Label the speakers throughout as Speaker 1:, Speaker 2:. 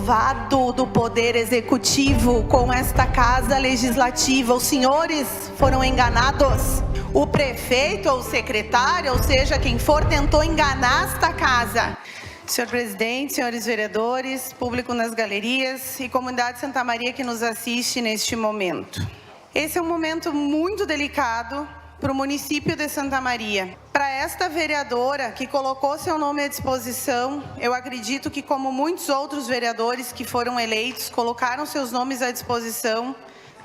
Speaker 1: provado do Poder Executivo com esta Casa Legislativa. Os senhores foram enganados. O prefeito ou o secretário, ou seja, quem for, tentou enganar esta Casa. Senhor presidente, senhores vereadores, público nas galerias e comunidade Santa Maria que nos assiste neste momento. Esse é um momento muito delicado para o município de Santa Maria. Para esta vereadora que colocou seu nome à disposição, eu acredito que, como muitos outros vereadores que foram eleitos, colocaram seus nomes à disposição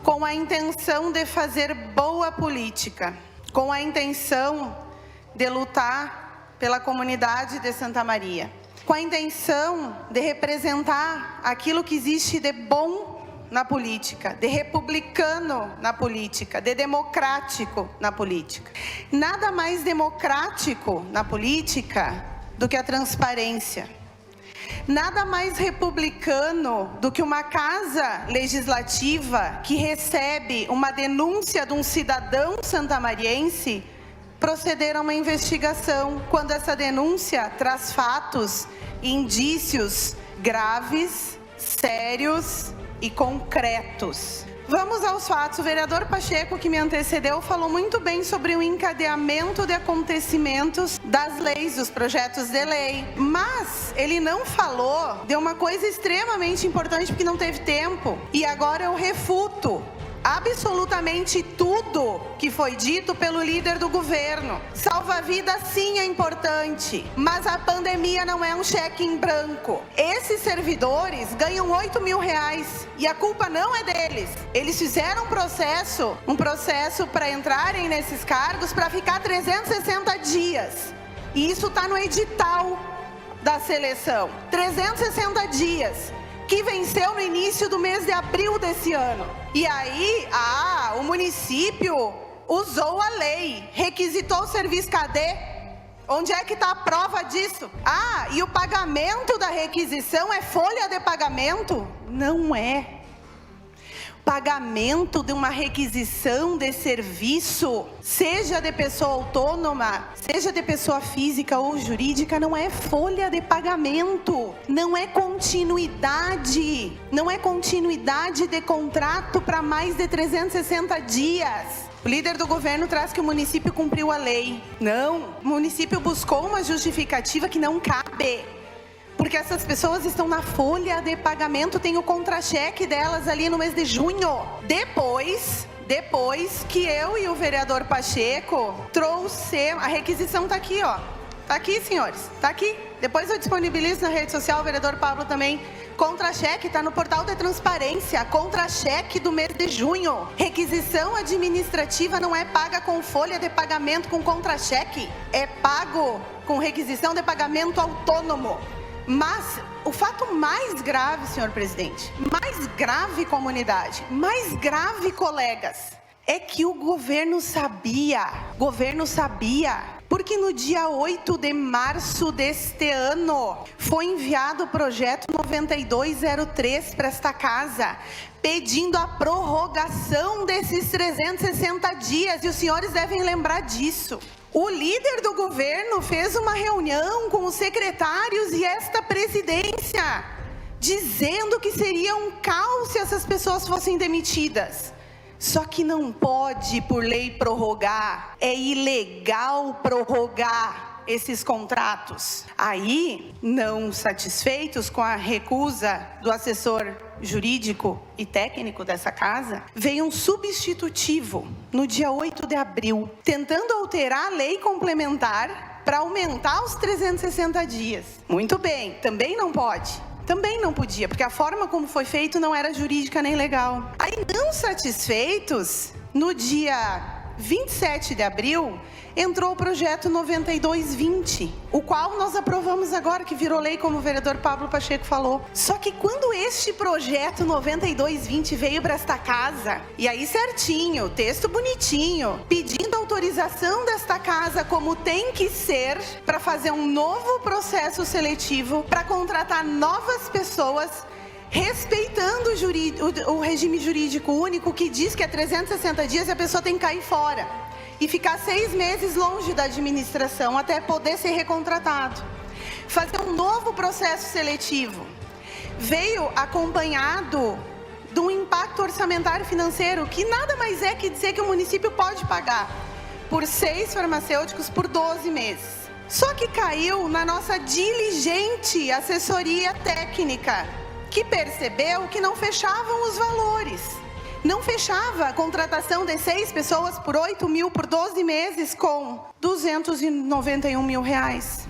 Speaker 1: com a intenção de fazer boa política, com a intenção de lutar pela comunidade de Santa Maria, com a intenção de representar aquilo que existe de bom na política, de republicano na política, de democrático na política. Nada mais democrático na política do que a transparência. Nada mais republicano do que uma casa legislativa que recebe uma denúncia de um cidadão santamariense proceder a uma investigação, quando essa denúncia traz fatos e indícios graves, sérios e concretos. Vamos aos fatos. O vereador Pacheco, que me antecedeu, falou muito bem sobre o encadeamento de acontecimentos das leis, dos projetos de lei. Mas ele não falou de uma coisa extremamente importante, porque não teve tempo. E agora eu refuto absolutamente tudo que foi dito pelo líder do governo. Salva-vidas sim é importante, mas a pandemia não é um cheque em branco. Esses servidores ganham R$8.000 e a culpa não é deles. Eles fizeram um processo para entrarem nesses cargos para ficar 360 dias. E isso está no edital da seleção. 360 dias. Que venceu no início do mês de abril desse ano. E aí, o município usou a lei, requisitou o serviço. Cadê? Onde é que está a prova disso? E o pagamento da requisição é folha de pagamento? Não é. Pagamento de uma requisição de serviço, seja de pessoa autônoma, seja de pessoa física ou jurídica, não é folha de pagamento, não é continuidade de contrato para mais de 360 dias. O líder do governo traz que o município cumpriu a lei. Não, o município buscou uma justificativa que não cabe. Porque essas pessoas estão na folha de pagamento, tem o contra-cheque delas ali no mês de junho. Depois que eu e o vereador Pacheco trouxemos, a requisição está aqui, ó. Está aqui, senhores, está aqui. Depois eu disponibilizo na rede social, o vereador Pablo também. Contra-cheque está no portal de transparência, contra-cheque do mês de junho. Requisição administrativa não é paga com folha de pagamento com contra-cheque, é pago com requisição de pagamento autônomo. Mas o fato mais grave, senhor presidente, mais grave, comunidade, mais grave, colegas, é que o governo sabia, porque no dia 8 de março deste ano foi enviado o projeto 9203 para esta casa, pedindo a prorrogação desses 360 dias, e os senhores devem lembrar disso. O líder do governo fez uma reunião com os secretários e esta presidência, dizendo que seria um caos se essas pessoas fossem demitidas. Só que não pode, por lei, prorrogar. É ilegal prorrogar esses contratos. Aí, não satisfeitos com a recusa do assessor jurídico e técnico dessa casa, veio um substitutivo no dia 8 de abril, tentando alterar a lei complementar para aumentar os 360 dias. Muito bem, também não pode. Também não podia, porque a forma como foi feito não era jurídica nem legal. Aí, não satisfeitos, no dia 27 de abril, entrou o projeto 9220, o qual nós aprovamos agora, que virou lei, como o vereador Pablo Pacheco falou. Só que quando este projeto 9220 veio para esta casa, e aí certinho, texto bonitinho, pedindo autorização desta casa como tem que ser, para fazer um novo processo seletivo, para contratar novas pessoas, respeitando o regime jurídico único, que diz que é 360 dias e a pessoa tem que cair fora e ficar 6 meses longe da administração até poder ser recontratado. Fazer um novo processo seletivo. veio acompanhado de um impacto orçamentário financeiro, que nada mais é que dizer que o município pode pagar por 6 farmacêuticos por 12 meses. Só que caiu na nossa diligente assessoria técnica, que percebeu que não fechavam os valores. Não fechava a contratação de 6 pessoas por 8 mil por 12 meses com 291 mil reais.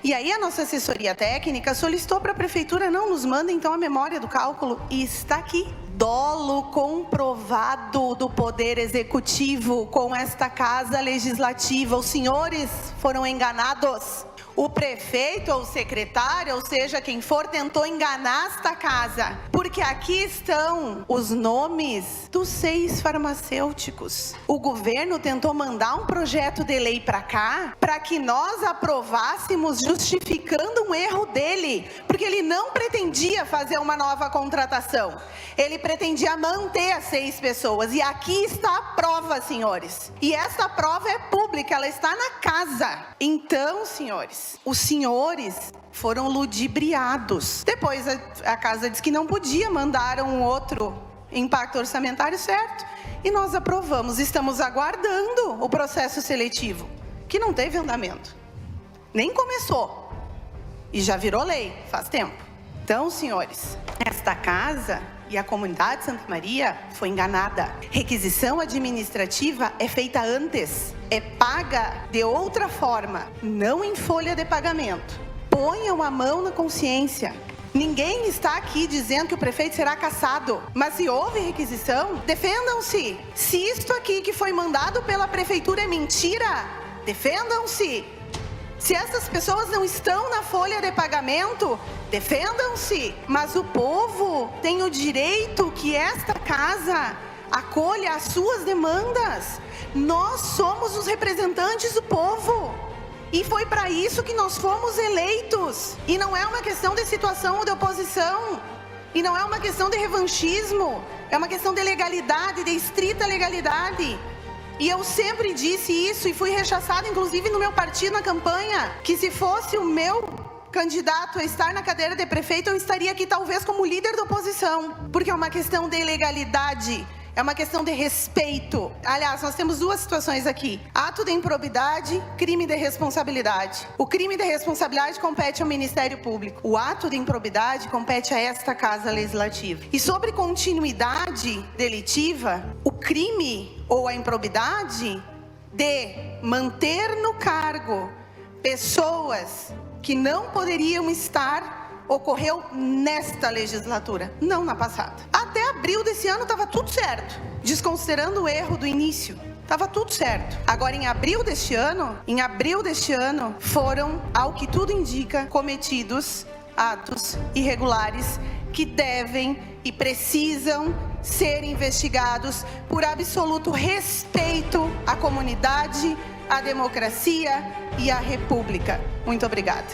Speaker 1: E aí a nossa assessoria técnica solicitou para a prefeitura, não, nos manda então a memória do cálculo, e está aqui. Dolo comprovado do Poder Executivo com esta Casa Legislativa. Os senhores foram enganados. O prefeito ou o secretário, ou seja, quem for, tentou enganar esta casa. Porque aqui estão os nomes dos 6 farmacêuticos. O governo tentou mandar um projeto de lei para cá, para que nós aprovássemos justificando um erro dele. Porque ele não pretendia fazer uma nova contratação. Ele pretendia manter as 6 pessoas. E aqui está a prova, senhores. E essa prova é pública, ela está na casa. Então, senhores, os senhores foram ludibriados. Depois a casa disse que não podia, mandaram um outro impacto orçamentário, certo? E nós aprovamos. Estamos aguardando o processo seletivo, que não teve andamento. Nem começou. E já virou lei, faz tempo. Então, senhores, esta casa e a comunidade de Santa Maria foi enganada. Requisição administrativa é feita antes, é paga de outra forma, não em folha de pagamento. Ponham a mão na consciência. Ninguém está aqui dizendo que o prefeito será cassado, mas se houve requisição, defendam-se. Se isto aqui que foi mandado pela prefeitura é mentira, defendam-se. Se essas pessoas não estão na folha de pagamento, defendam-se. Mas o povo tem o direito que esta casa acolha as suas demandas. Nós somos os representantes do povo. E foi para isso que nós fomos eleitos. E não é uma questão de situação ou de oposição. E não é uma questão de revanchismo. É uma questão de legalidade, de estrita legalidade. E eu sempre disse isso e fui rechaçada, inclusive no meu partido, na campanha, que se fosse o meu candidato a estar na cadeira de prefeito, eu estaria aqui talvez como líder da oposição. Porque é uma questão de legalidade, é uma questão de respeito. Aliás, nós temos 2 situações aqui. Ato de improbidade, crime de responsabilidade. O crime de responsabilidade compete ao Ministério Público. O ato de improbidade compete a esta Casa Legislativa. E sobre continuidade delitiva, o crime ou a improbidade de manter no cargo pessoas que não poderiam estar, ocorreu nesta legislatura, não na passada. Até abril desse ano estava tudo certo, desconsiderando o erro do início. Estava tudo certo. Agora, em abril deste ano, foram, ao que tudo indica, cometidos atos irregulares que devem e precisam ser investigados por absoluto respeito à comunidade, à democracia e à república. Muito obrigada.